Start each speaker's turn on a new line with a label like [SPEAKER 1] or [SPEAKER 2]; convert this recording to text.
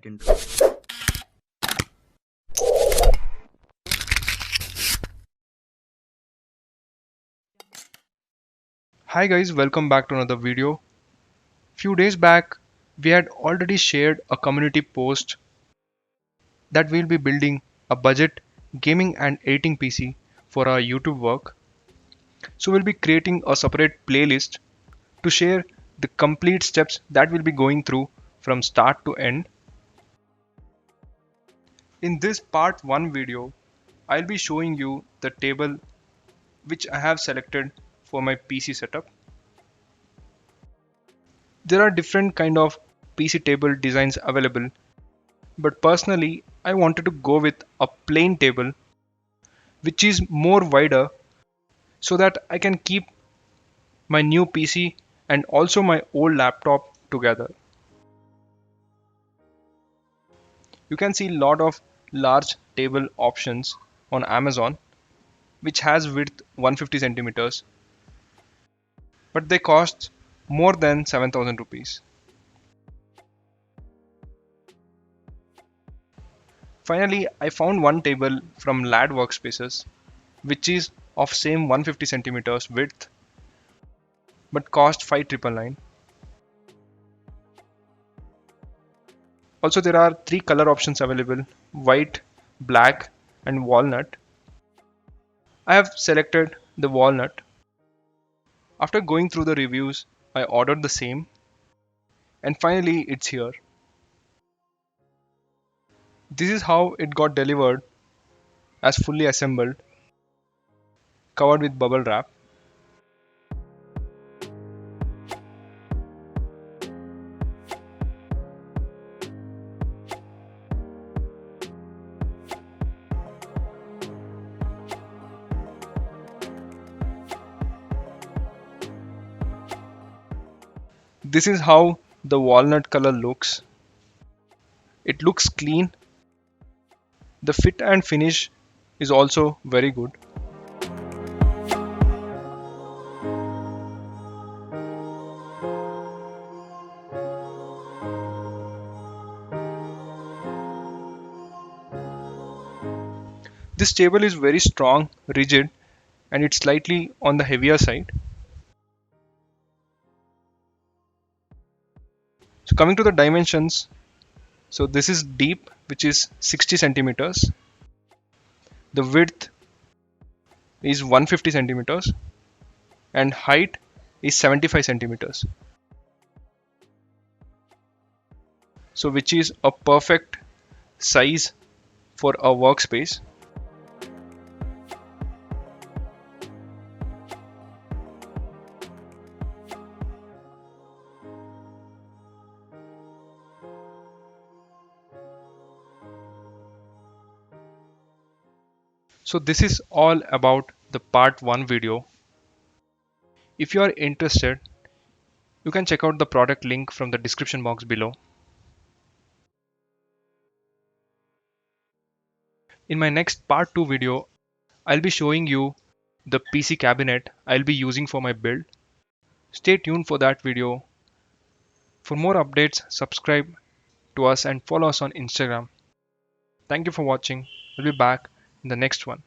[SPEAKER 1] back into it.
[SPEAKER 2] Hi guys, welcome back to another video. Few days back, we had already shared a community post that we'll be building a budget gaming and editing PC for our YouTube work. So we'll be creating a separate playlist to share the complete steps that we'll be going through from start to end. In this part 1 video, I'll be showing you the table which I have selected for my PC setup. There are different kind of PC table designs available, but personally I wanted to go with a plain table which is more wider so that I can keep my new PC and also my old laptop together. You can see a lot of large table options on Amazon which has width 150 centimeters, but they cost more than 7,000 rupees. Finally, I found one table from LAD Workspaces which is of same 150 centimeters width but cost 5,999. Also, there are three color options available: white, black, and walnut. I have selected the walnut. After going through the reviews, I ordered the same, and finally it's here. This is how it got delivered, as fully assembled, covered with bubble wrap. This is how the walnut color looks. It looks clean. The fit and finish is also very good. This table is very strong, rigid, and it's slightly on the heavier side. So coming to the dimensions, so this is deep, which is 60 centimeters. The width is 150 centimeters and height is 75 centimeters. So which is a perfect size for a workspace. So this is all about the part 1 video. If you are interested, you can check out the product link from the description box below. In my next part 2 video, I'll be showing you the PC cabinet I'll be using for my build. Stay tuned for that video. For more updates, subscribe to us and follow us on Instagram. Thank you for watching. We'll be back in the next one.